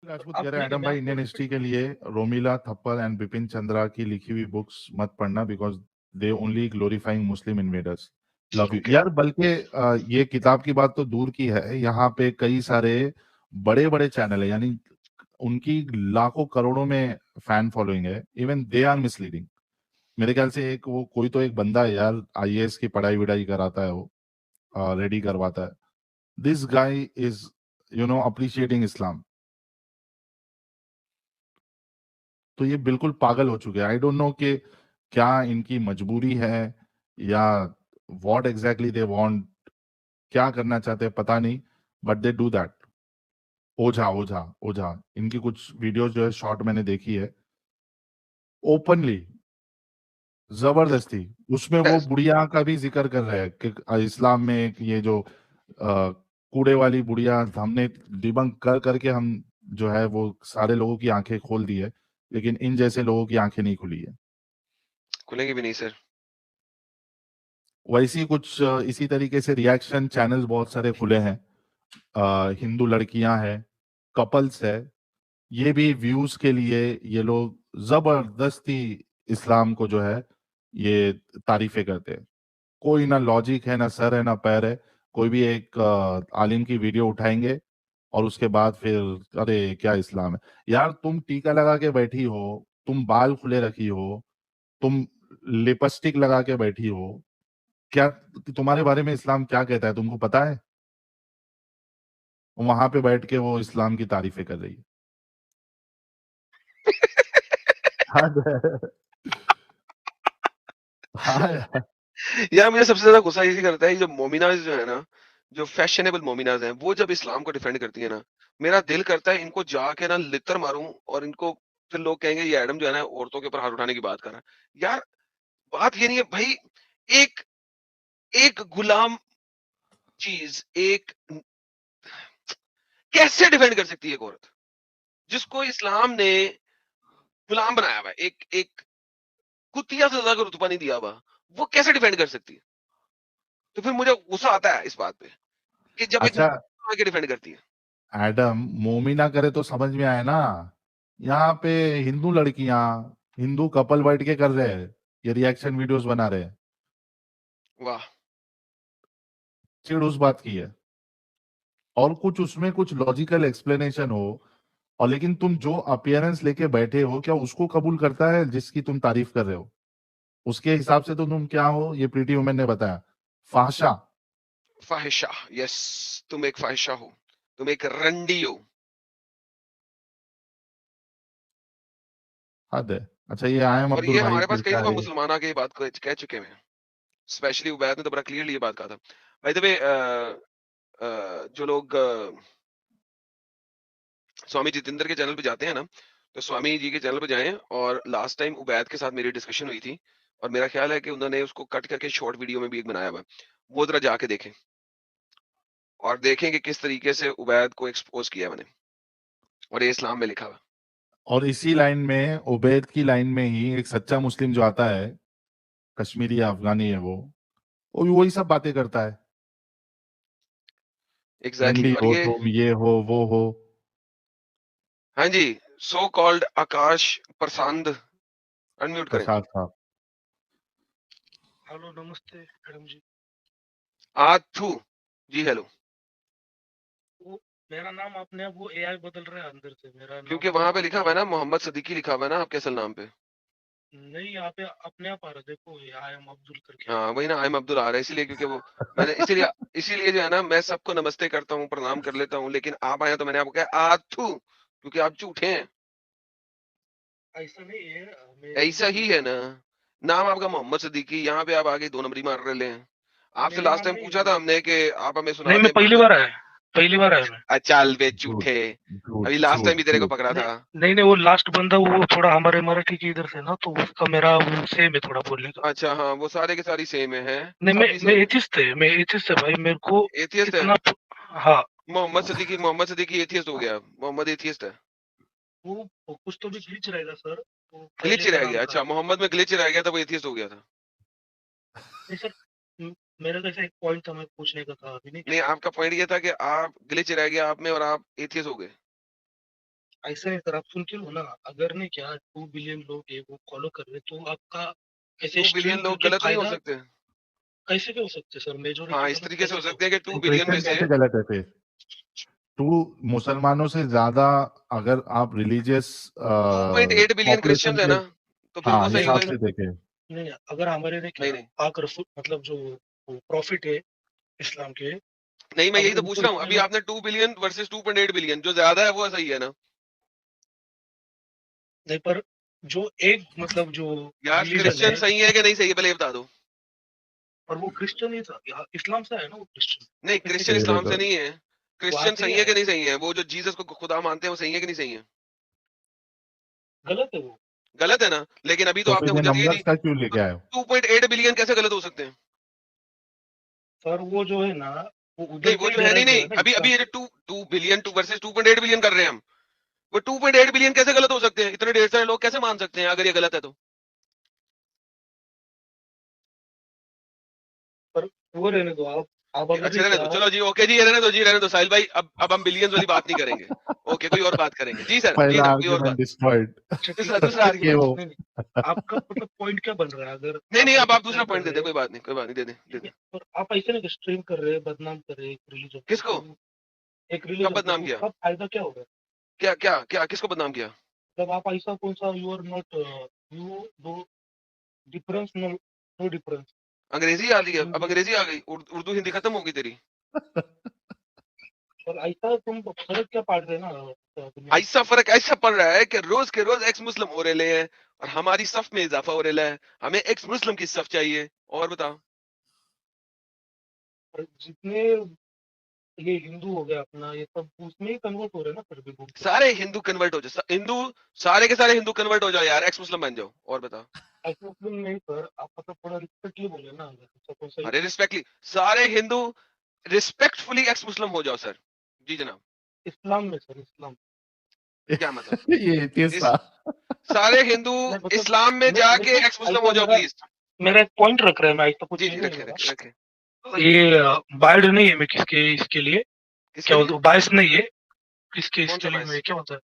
राजपूत कह रहे आपने हैं एडम भाई इंडियन हिस्ट्री के लिए रोमिला थप्पड़ एंड बिपिन चंद्रा की लिखी हुई बुक्स मत पढ़ना because they only glorifying Muslim invaders. Love you Okay. यार। बल्कि ये किताब की बात तो दूर की है, यहाँ पे कई सारे बड़े बड़े चैनल है, यानी उनकी लाखों करोड़ों में फैन फॉलोइंग है, इवन दे आर मिसलीडिंग। मेरे ख्याल से एक वो कोई तो एक बंदा है यार, आईएएस की पढ़ाई विढ़ाई कराता है, वो रेडी करवाता है। दिस गाय इज अप्रिशिएटिंग इस्लाम। तो ये बिल्कुल पागल हो चुके हैं। आई डोंट नो कि क्या इनकी मजबूरी है या व्हाट एग्जैक्टली दे वांट, क्या करना चाहते हैं पता नहीं, बट दे डू दैट। ओझा ओझा ओझा, इनकी कुछ वीडियोस जो है शॉर्ट मैंने देखी है, ओपनली जबरदस्ती उसमें वो Yes. बुढ़िया का भी जिक्र कर रहे हैं कि इस्लाम में एक ये जो कूड़े वाली बुढ़िया, हमने डिबंक कर करके हम जो है वो सारे लोगों की आंखें खोल दी है, लेकिन इन जैसे लोगों की आंखें नहीं खुली है। खुलेंगे भी नहीं सर। वैसे ही कुछ इसी तरीके से रिएक्शन चैनल्स बहुत सारे खुले हैं। हिंदू लड़कियां हैं, कपल्स है, ये भी व्यूज के लिए ये लोग जबरदस्ती इस्लाम को जो है ये तारीफें करते हैं। कोई ना लॉजिक है, ना सर है, ना पैर है। कोई भी एक आलिम की वीडियो उठाएंगे और उसके बाद फिर अरे क्या इस्लाम है। यार तुम टीका लगा के बैठी हो, तुम बाल खुले रखी हो, तुम लिपस्टिक लगा के बैठी हो, क्या तुम्हारे बारे में इस्लाम क्या कहता है तुमको पता है? वहां पे बैठ के वो इस्लाम की तारीफें कर रही है। हाँ हाँ यार। यार मुझे सबसे ज्यादा गुस्सा इसी करता है, ये जो मोमिनाज जो है ना, जो फैशनेबल मोमिनाज हैं, वो जब इस्लाम को डिफेंड करती है ना, मेरा दिल करता है इनको जाके ना लितर मारूं, और इनको फिर लोग कहेंगे ये एडम जो है ना औरतों के ऊपर हाथ उठाने की बात कर रहा है। यार बात ये नहीं है भाई, एक एक गुलाम चीज एक कैसे डिफेंड कर सकती है एक औरत जिसको इस्लाम ने गुलाम बनाया हुआ है, एक एक कुतिया से ज्यादा रुतबा नहीं दिया हुआ, वो कैसे डिफेंड कर सकती है? तो फिर मुझे गुस्सा आता है इस बात पे कि जब एक अच्छा आके डिफेंड करती है। एडम, मोमिना करे तो समझ में आए ना। यहाँ पे हिंदू लड़कियां, हिंदू कपल बैठ के कर रहे हैं, ये रिएक्शन वीडियोस बना रहे हैं। वाह। चिड़ उस बात की है, और कुछ उसमें कुछ लॉजिकल एक्सप्लेनेशन हो, और लेकिन तुम जो अपीयरेंस लेके बैठे हो क्या उसको कबूल करता है जिसकी तुम तारीफ कर रहे हो? उसके हिसाब से तो तुम क्या हो, ये प्रीटी वुमेन ने बताया, फाशा। फाहिशा, यस, तुम एक फाहिशा हो, तुम एक रंडी हो। हद है। अच्छा ये आयम और अब्दुल ये भाई हमारे पास फिर कई से दफा आए। मुसलमान आके ये बात कह चुके हैं, स्पेशली उबैद ने तो बड़ा क्लियरली ये बात कहा था। बाय द वे जो लोग स्वामी जितेंद्र के चैनल पे जाते हैं ना, तो स्वामी जी के चैनल पे जाएं, और लास्ट टाइम उबैद के साथ मेरी डिस्कशन हुई थी, और मेरा ख्याल है कि उन्होंने उसको कट करके शॉर्ट वीडियो में भी एक बनाया हुआ है, वो जरा जाके देखें और देखें कि किस तरीके से उबैद को एक्सपोज किया मैंने, और ये इस्लाम में लिखा हुआ। और इसी लाइन में, उबैद की लाइन में ही एक सच्चा मुस्लिम जो आता है, कश्मीरी या अफगानी है वो भी वही सब बातें करता है। एग्जैक्टली रंडी और हो ये, तुम, ये हो वो हो। हाँ जी, सो कॉल्ड आकाश प्रसाद, अनम्यूट करें। प्रसाद साहब। हेलो नमस्ते मैडम जी। आथू जी, हेलो। वो मेरा नाम अपने आप वो एआई बदल रहा है अंदर से, मेरा क्योंकि नाम वहां पे लिखा आथू हुआ है ना मोहम्मद सदीकी लिखा हुआ है ना आपके असल नाम पे। नहीं, यहाँ पे अपने आप आ रहा है, देखो ये आई एम अब्दुल करके आ हाँ रहा वही ना, आई एम अब्दुल आ रहा है, इसीलिए क्योंकि वो मैंने इसीलिए इसीलिए जो है ना, मैं सबको नमस्ते करता हूँ, प्रणाम कर लेता हूँ, लेकिन आप आए तो मैंने आपको कहा आथू, क्योंकि आप झूठे हैं। है। ऐसा नहीं है, ऐसा ही है ना, नाम आपका मोहम्मद सदीकी, यहाँ पे आप आगे 2 नंबरी मार रहे हैं। आपसे मेरा लास्ट नाम टाइम नहीं पूछा था है। हमने कि आप हमें सुना नहीं, मैं दें पहली मोहम्मद। बार आया, पहली बार आया मैं। चल बे झूठ झूठे, अभी झूठ लास्ट टाइम झूठ भी तेरे को झूठ। पकड़ा नहीं था। नहीं नहीं, वो लास्ट बंदा वो थोड़ा हमारे मराठी के इधर से ना, तो उसका मेरा वो सेम है थोड़ा बोलने का। अच्छा हाँ, वो सारे के सारी सेम है, नहीं, सब ही मैं सेम है। एथिस्ट है, मैं एथिस्ट है भाई, मेरे को एथियस्ट है। इतना। हाँ। मोहम्मद सदीकी एथियस्ट हो गया, मोहम्मद एथियस्ट है। वो कुछ तो भी ग्लिच रहेगा सर, वो पहले ग्लिच का रह नाम गया, था। अच्छा मोहम्मद में ग्लिच रह गया था, वो एथियस्ट हो गया था। नहीं सर, मेरा कैसा एक पॉइंट था मैं पूछने का था अभी, नहीं नहीं, आपका पॉइंट ये था कि आप ग्लिच रह गया आप में और आप एथियस्ट हो गए। ऐसा नहीं सर, आप सुन के लो ना, अगर नहीं क्या 2 बिलियन लोग है वो फॉलो कर रहे, तो आपका ऐसे 2 स्ट्रीम बिलियन लोग करके गलत नहीं हो फायदा सकते? कैसे क्या हो सकते सर? हाँ, मेजोरिटी इस गलत तरीके से हो कैसे सकते हैं कि 2 तो बिलियन में क्रिश्चियन से कैसे गलत है फिर? टू मुसलमानों से ज्यादा अगर आप रिलीजियस 2.8 बिलियन पॉपुलेशन क्रिश्चियंस है के ना, तो फिर हाँ वो सही नहीं हो हिसाब गए। से मतलब देखें नहीं, अगर हमारे ने क्या नहीं, नहीं, पाक रसूल मतलब जो प्रॉफिट है इस्लाम के, नहीं, मैं अगर यही तो पूछ उनको रहा हूँ। इतने अभी लोग, आपने 2 बिलियन वर्सेस 2.8 बिलियन, जो ज्यादा है वो सही है ना? नहीं पर जो एक मतलब जो यार रिलीजन क्रिश्चियन है, सही है कि नहीं सही है, पहले ये बता दो। और वो क्रिश्चियन ही था, इस्लाम से है ना वो क्रिश्चियन, नहीं, तो कैसे क्रिश्चियन क्या तेरे इस्लाम तो से नहीं है। वो क्रिश्चियन आते ही सही है आए, कि नहीं सही है? वो जो जीसस को खुदा मानते हैं वो सही है कि नहीं सही है? गलत है वो। गलत है ना? लेकिन अभी तो तो आपने फिर ये हुज्जत ये दी। नंबर्स का क्यों तो लेके आए हो? 2.8 बिलियन कैसे गलत हो सकते हैं? सर वो जो है ना, वो नहीं, उधर वो से ही जो है, नहीं, डेराइव हुआ नहीं, है ना अभी इस्लाम अभी ये से। 2 बिलियन वर्सेस 2.8 बिलियन कर रहे हैं हम। वो 2.8 बिलियन कैसे गलत हो सकते हैं? इतने ढेर सारे लोग कैसे मान सकते हैं अगर ये गलत है तो? पर वो रहने दो आप अभी अच्छा, भी रहने क्या, दो, चलो जी, ओके जी, ये रहने दो जी, रहने दो साहिल भाई। अब हम बिलियंस वाली बात नहीं करेंगे। ओके, कोई और बात करेंगे जी सर, जी पहला जनाब, कोई और आर्ग्यूमेंट बात। डिस्ट्रॉयड अच्छा ठीक दूसरा है दूसरा फिर कि आर्गुमेंट। वो नहीं नहीं, आपका मतलब पॉइंट क्या बन रहा है? अगर नहीं, नहीं, आप अब ऐसे आप स्ट्रीम दूसरा कर पॉइंट दे रहे दे, हैं, कोई बात नहीं, कोई बात नहीं, दे दे, दे ठीक है, दे। और आप ऐसे नहीं स्ट्रीम कर रहे हैं, बदनाम कर रहे हैं एक रिलीजन को, किसको? तो एक कब रिलीजन को, बदनाम तो किया? उसका फायदा क्या होगा? क्या क्या क्या किसको बदनाम किया? जब आप ऐसा कौन सा, यू आर नॉट, यू दो डिफरेंस, नो डिफरेंस। अंग्रेजी आ गई, अब अंग्रेजी आ गई, उर्दू हिंदी खत्म होगी तेरी। और ऐसा तुम फर्क क्या पाड़ रहे हैं ना दुनिया में। ऐसा फर्क ऐसा पड़ रहा है कि रोज के रोज एक्स मुस्लिम हो रहे हैं, और हमारी सफ में इजाफा हो रहा है। हमें एक्स मुस्लिम की सफ चाहिए। और बताओ। और जितने ये हिंदू हो गया अपना, ये सब उसमें ही कन्वर्ट हो रहे हैं ना फिर भी घूम के। सारे हिंदू कन्वर्ट हो जाओ, हिंदू सारे के सारे हिंदू कन्वर्ट हो जाओ यार, एक्स मुस्लिम बन जाओ। और बताओ। ऐसा मुस्लिम नहीं सर, आप मतलब थोड़ा रिस्पेक्टली बोले ना, ऐसा कौन सा अरे रिस्पेक्टली सारे हिंदू रिस्पेक्टफुली एक्स मुस्लिम हो जाओ सर। जी जनाब। इस्लाम में सर, इस्लाम क्या मतलब? ये एथियस्ट इस था। सारे हिंदू नहीं मतलब, इस्लाम में मेरे जाके को एक्स मुस्लिम ऐसा हो जाओ मेरा प्लीज। मेरा एक पॉइंट रख रहा है, मैं ऐसा कुछ जी ये जी, नहीं है रखे मेरा। रखे रखे। ये बाइड नहीं है मैं किसके इसके लिए, किसके क्या बोलते लिए? हो, बायस नहीं है किसके कौन सा इसके लिए, बायस? मैं क्या होता है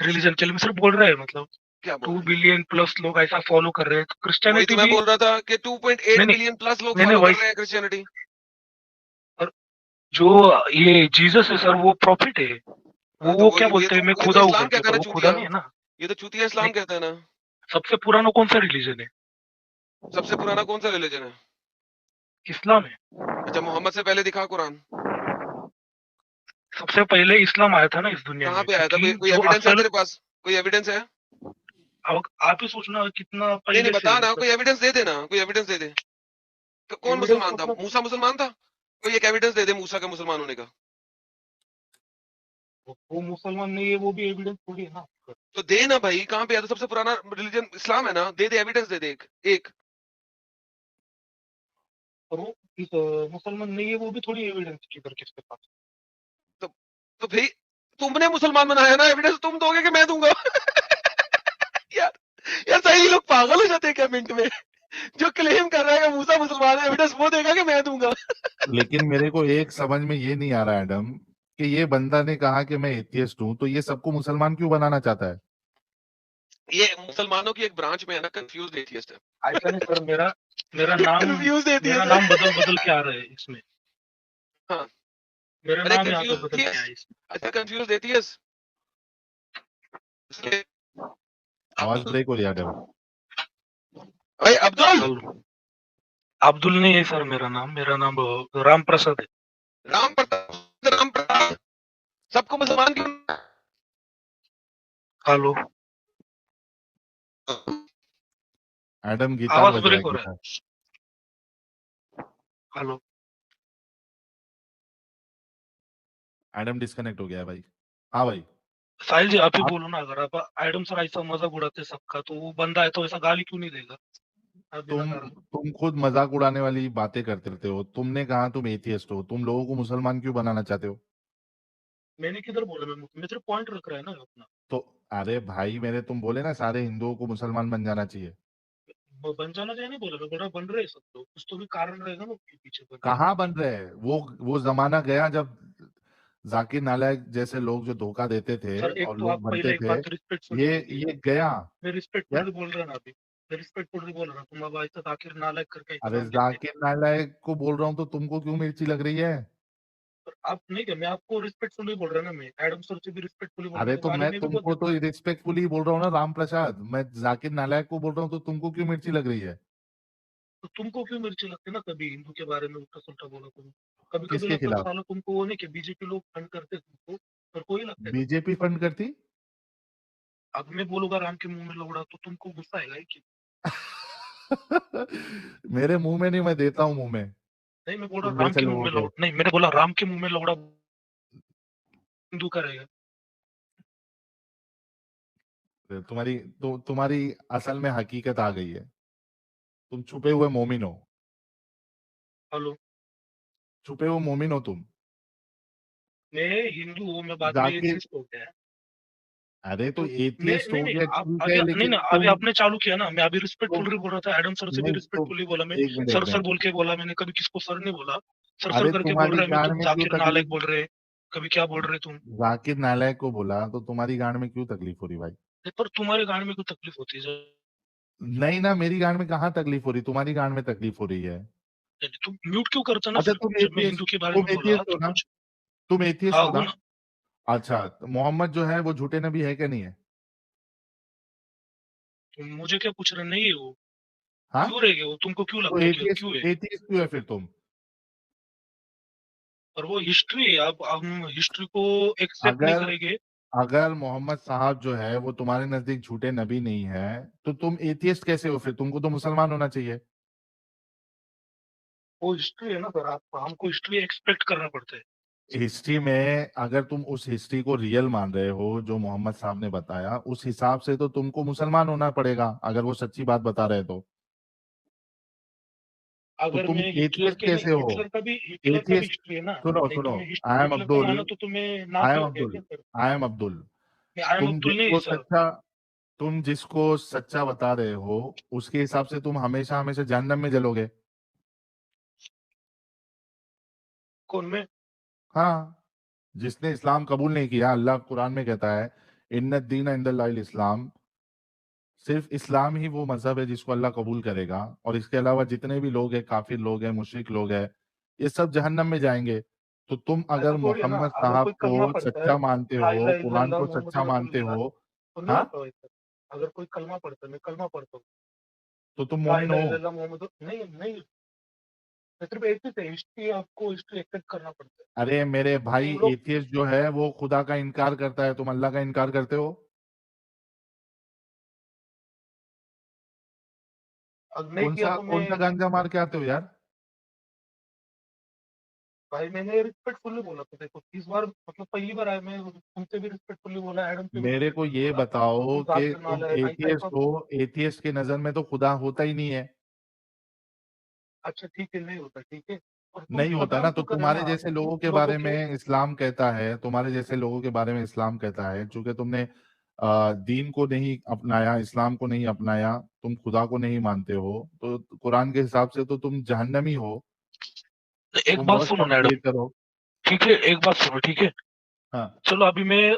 रिलीजन के लिए, मैं सिर्फ बोल रहा है मतलब क्या बोल 2 रहे हैं? बिलियन प्लस लोग ऐसा फॉलो कर रहे हैं, तो वही तो क्रिश्चियनिटी मैं भी। बोल रहा था कि 2.8 नहीं नहीं बिलियन प्लस लोग नहीं नहीं फॉलो कर वही, रहे हैं क्रिश्चियनिटी। और जो ये जीसस है सर वो प्रॉफिट है, हाँ, तो वो वो क्या ये बोलते तो हैं मैं ये तो खुदा हूँ इस्लाम करके, कहता है पर ना, वो खुदा चूतिया। नहीं है ना। ये तो चूतिया नहीं, इस्लाम कहता है ना। सबसे पुराना कौन सा रिलीजन है? सबसे पुराना कौन सा रिलीजन है? इस्लाम है। अच्छा, मोहम्मद से पहले दिखा कुरान। सबसे पहले इस्लाम आया था ना इस दुनिया कहाँ में, पे आया था? क्योंकि कोई जो एविडेंस है असल, तेरे पास? कोई एविडेंस है? अब आप ही सोचना कितना नहीं, नहीं, पहले से बता ना, मतलब। कोई एविडेंस दे देना, कोई एविडेंस दे दे। कौन एविडेंस मुसलमान था? मतलब मूसा मुसलमान था? कोई एक एविडेंस दे दे मूसा के मुसलमान होने का। वो मुसलमान नहीं है, वो भी एविडेंस थोड़ी है ना। तो दे ना भाई, कहाँ पे आया था? सबसे पुराना रिलीजन इस्लाम है ना, दे दे एविडेंस, दे दे एक एक। और वो इस मुसलमान नहीं है, वो भी थोड़ी एविडेंस किधर किसके पास। तो तो भाई, तुमने मुसलमान बनाया ना, एविडेंस तुम दोगे कि मैं दूंगा? यार, यार सही लोग पागल हो जाते हैं क्या मिनट में? जो क्लेम कर रहा है कि मूसा मुसलमान है, एविडेंस वो देगा कि मैं दूंगा? लेकिन मेरे को एक समझ में ये नहीं आ रहा एडम कि ये बंदा ने कहा कि मैं एथियस्ट हूं, तो ये सबको मुसलमान क्यों बनाना चाहता है? ये मुसलमानों की एक ब्रांच में है ना, कंफ्यूज एथियस्ट है। ऐसा नहीं सर, मेरा मेरा नाम कंफ्यूज मेरा एथियस्ट नाम है। बदल बदल के आ रहा है इसमें, हाँ। मेरा अरे नाम यहाँ पे कंफ्यूज बदल के आया है एथियस्ट। अच्छा, कंफ्यूज एथियस्ट। आवाज अब्दुल। ब्रेक हो रही है एडम। भाई अब्दुल। इसमें। अब्दुल नहीं है सर, मेरा नाम राम प्रसाद है। राम प्रताप, राम प्रताप। सबको मुसलमान क्यों? हेलो, एडम गिटार आवाज बज रहा है, ब्रेक हो रहा गिटार। है। हेलो, एडम डिस्कनेक्ट हो गया है भाई। हाँ भाई। साहिल जी आप ही आप बोलो ना, अगर आप एडम सर ऐसा मजाक उड़ाते सबका, तो वो बंदा है तो ऐसा गाली क्यों नहीं देगा बिना तुम कारण? तुम खुद मजाक उड़ाने वाली बातें करते रहते हो। तुमने कहा तुम एथियस्ट हो, तुम लोगों को मुसलमान क्यों बनाना चाहते हो? मैंने किधर बोला? मैं सिर्फ पॉइंट रख रहा है ना अपना। तो अरे भाई, मेरे तुम बोले ना सारे हिंदुओं को मुसलमान बन जाना चाहिए। बन जाना चाहिए नहीं बोला, बड़ा बन रहे हैं सब लोग, कुछ तो भी कारण रहेगा ना उसके पीछे बनने का। कहाँ बन रहे हैं? वो जमाना गया जब जाकिर नालायक जैसे लोग जो धोखा देते थे सर एक और तो लोग आप बनते पहले एक थे, बात रिस्पेक्टफुली बोलिए। ये गया। मैं क्या? रिस्पेक्टफुली बोल रहा ना अभी, मैं रिस्पेक्टफुली बोल रहा हूँ। तुम अब ऐसा आखिर नालायक करके ऐसा अरे नाम देते हैं। जाकिर नालायक को बोल रहा हूँ तो तुमको क्यों मिर्ची लग रही है? पर आप नहीं क्या, मैं आपको रिस्पेक्टफुली बोल रहा ना, मैं एडम सर से भी रिस्पेक्टफुली बोल रहा अरे हूँ, तो गाली मैं में भी बोल तुमको देता तो हूँ। रिस्पेक्टफुली बोल रहा हूँ ना राम प्रसाद, मैं जाकिर नालायक को बोल रहा हूँ तो तुमको क्यों मिर्ची लग रही है? तो तुमको क्यों मिर्ची लगती है ना, कभी हिंदू के बारे में उल्टा सुल्टा बोला तुम, कभी कभी किसके लगता है तो खिलाफ? साला तुमको वो नहीं कि बीजेपी लोग फंड करते तुमको, पर कोई लगता है कभी। बीजेपी फंड करती? अब मैं बोलूंगा राम के मुंह में लौड़ा तो तुमको गुस्सा आएगा ही कि मेरे मुंह में नहीं, मैं देता हूँ मुंह में नहीं। मैं बोल रहा तुम राम जैसे के मुंह लोगों में के। लौड़ा नहीं, मैंने बोला राम के मुंह में लौड़ा हिंदू का रहेगा। तुम्हारी असल में हकीकत आ गई है। तुम छुपे हुए मोमिन हो। हेलो, छुपे हुए मोमिन हो तुम। मैं हिंदू हूँ, मैं बाद में जाकिर, एथिस्ट हो गया। अरे तो तो मैं एथियस्ट नहीं हो नहीं गया आप ठीक अभी है, नहीं लेकिन ना, अभी आपने चालू किया ना, मैं अभी तुम रिस्पेक्टफुली बोल रहा था, एडम सर से भी नहीं तुम रिस्पेक्टफुली बोला मैं। एक मिनट, एक सर सर मिनट। बोल के बोला मैंने, कभी किसको सर नहीं बोला। सर सर अरे करके बोल तुम्हारी रहे हैं, मैं गांड तुम में क्यों जाकिर नालायक तकलीफ? बोल रहे, कभी क्या बोल रहे तुम। जाकिर नालायक को बोला तो तुम्हारी गांड में क्यों तकलीफ हो रही भाई? पर तुम्हारे गांड में कोई तकलीफ होती है सर? नहीं ना, मेरी गांड में कहाँ तकलीफ हो रही, तुम्हारी गांड में तकलीफ हो रही है। तुम म्यूट क्यों करते ना अच्छा फिर, तुम जब मैं एथियस्ट, हिंदू के बारे तुम में बोला एथियस्ट हो तो ना? कुछ। तुम एथियस्ट हाँ हो हूँ ना? ना। अच्छा, तो मोहम्मद जो है वो झूठे नबी है क्या नहीं है? तुम मुझे क्या पूछ रहे, नहीं है वो? हाँ? क्यों रहेगा वो, तुमको क्यों तो लगता है कि एथियस्ट, क्यों है? एथियस्ट क्यों है फिर तुम? और वो हिस्ट्री है, अब हम हिस्ट्री को एक्सेप्ट नहीं अगर करेंगे। अगर मोहम्मद साहब जो है वो तुम्हारे नजदीक झूठे नबी नहीं है, तो तुम एथियस्ट कैसे हो फिर? तुमको तो मुसलमान होना चाहिए। वो हिस्ट्री है ना सर, आप हमको हिस्ट्री एक्सपेक्ट करना पड़ता है। हिस्ट्री में अगर तुम उस हिस्ट्री को रियल मान रहे हो जो मोहम्मद साहब ने बताया, उस हिसाब से तो तुमको मुसलमान होना पड़ेगा अगर वो सच्ची बात बता रहे तो अगर तुम मैं हिटलर एथियस्ट के नहीं, कैसे हो? हिटलर का भी एथियस्ट, हिस्ट्री है ना। सुनो नहीं तो सुनो। मैं आई एम हिटलर का अब्दुल, मानो तो तुम्हें नाती आई एम हो गया अब्दुल, क्या सर? I am Abdul. मैं आई एम तुम अब्दुल नहीं जिसको सर। सच्चा तुम जिसको सच्चा बता रहे हो उसके हिसाब से तुम हमेशा हमेशा जहन्नम में जलोगे। कौन मैं? हाँ, जिसने इस्लाम कबूल नहीं किया, अल्लाह कुरान में कहता है इन्न दीन इंदल्लाहिल इस्लाम, सिर्फ इस्लाम ही वो मजहब है जिसको अल्लाह कबूल करेगा, और इसके अलावा जितने भी लोग हैं, काफिर लोग हैं, मुशरिक लोग हैं, ये सब जहन्नम में जाएंगे। तो तुम अगर ऐसा थोड़ी है ना, मोहम्मद अगर साहब कोई को कलमा पढ़ता है, सच्चा मानते ला हो, इलाहा कुरान इल्लल्लाह को मोहम्मद सच्चा मानते रसूलुल्लाह, हो, तो नहीं हाँ, होता वैसा। अगर कोई कलमा पढ़ता है, मैं कलमा पढ़ता हूँ, तो तुम ला मोमिन इलाहा हो। इल्लल्लाह मोहम्मद नहीं नहीं, मैं सिर्फ एक चीज है, हिस्ट्री, आपको हिस्ट्री एक्सेप्ट करना पड़ता है। अरे मेरे भाई, तुम लोग एथियस्ट जो है वो खुदा का इनकार करता है, तुम अल्लाह का इनकार करते हो। अब नहीं किया तो मैं। कौन सा गांजा मार के आते हो यार? भाई मैंने रिस्पेक्टफुली बोला था, देखो इस बार मतलब पहली बार आया, मैं तुमसे भी रिस्पेक्टफुली बोला, एडम से भी मेरे को रिस्पेक्टफुली ये बोला। बताओ तुम कि जाकिर तुम नालायक ऐसा एथियस्ट ऐसा। हो, एथियस्ट की नजर में तो खुदा होता ही नहीं है। अच्छा ठीक है, नहीं होता, ठीक है। और तुम नहीं होता ना, बदनाम तो क्यों कर रहे हो तुम्हारे ना जैसे लोगों के लोगों बारे के? में इस्लाम कहता है, तुम्हारे जैसे लोगों के बारे में इस्लाम कहता है, चूंकि तुमने दीन को नहीं अपनाया, इस्लाम को नहीं अपनाया, तुम खुदा को नहीं मानते हो, तो कुरान के हिसाब से तो तुम जहन्नमी हो। एक तुम बात बहुत सुनो कम ना मैडम, क्रिएटर हो। ठीक है, एक बात सुनो, ठीक है। हाँ। चलो अभी मैं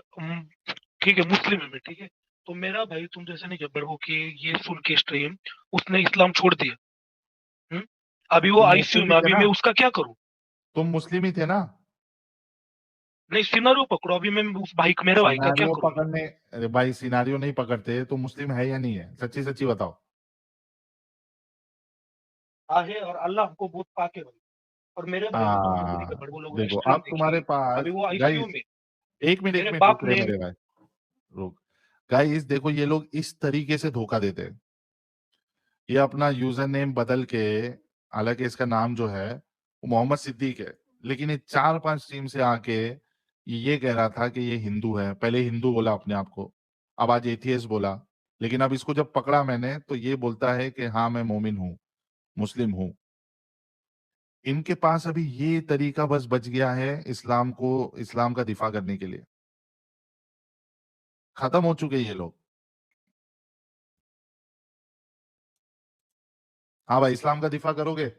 ठीक है, मुस्लिम है मैं, ठीक है। तो मेरा भाई तुम जैसे नहीं जब्बर हो कि ये सुन के स्ट्रीम उसने इस्लाम छोड़ दिया। हम्म? अभी वो तुम आईसीयू मुस्लिम ही में, थे अभी ना? मैं उसका क्या करूं? तुम मुस्लिम ही थे ना? नहीं सिनारियो पकड़ो, अभी मैं उस भाई, मेरे भाई का क्या सिनारियो करूं मैं? पकड़ने, अरे भाई सिनारियो नहीं पकड़ते तो मुस्लिम है या नहीं है, सच्ची सच्ची बताओ। आहे, और अल्लाह हमको बहुत पाके भाई। और मेरे भाई ने, तुम हमको नहीं हाँ, खबर, वो लोगों ने देखो स्ट्रीम अब तुम्हारे देखी, पास, अभी वो आईसीयू गाइस में। एक मेरे मिनट रुक बाप रहे ने। मेरे भाई, रुक। गाइस देखो, ये लोग इस तरीके से धोखा देते हैं। ये अपना यूजर नेम बदल के, हालांकि इसका नाम जो है वो मोहम्मद सिद्दीक है, लेकिन ये 4-5 टीम से आके ये कह रहा था कि ये हिंदू है, पहले हिंदू बोला अपने आप को, अब आज एथियस्ट बोला, लेकिन अब इसको जब पकड़ा मैंने तो ये बोलता है कि हाँ मैं मोमिन हूँ, मुस्लिम हूँ। इनके पास अभी ये तरीका बस बच गया है इस्लाम को, इस्लाम का दिफा करने के लिए। खत्म हो चुके ये लोग। हाँ भाई, इस्लाम का दिफा करोगे?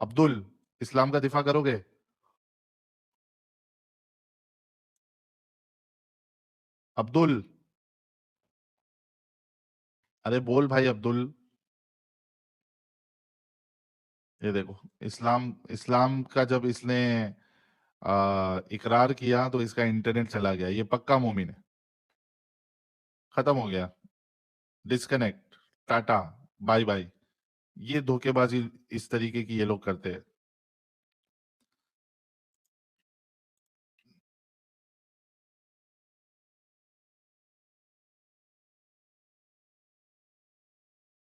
अब्दुल, इस्लाम का दिफा करोगे? अब्दुल, अरे बोल भाई अब्दुल। ये देखो, इस्लाम इस्लाम का जब इसने इकरार किया तो इसका इंटरनेट चला गया। ये पक्का मोमिन है। खत्म हो गया। Disconnect, tata, bye bye. ये धोखेबाजी इस तरीके की ये लोग करते हैं।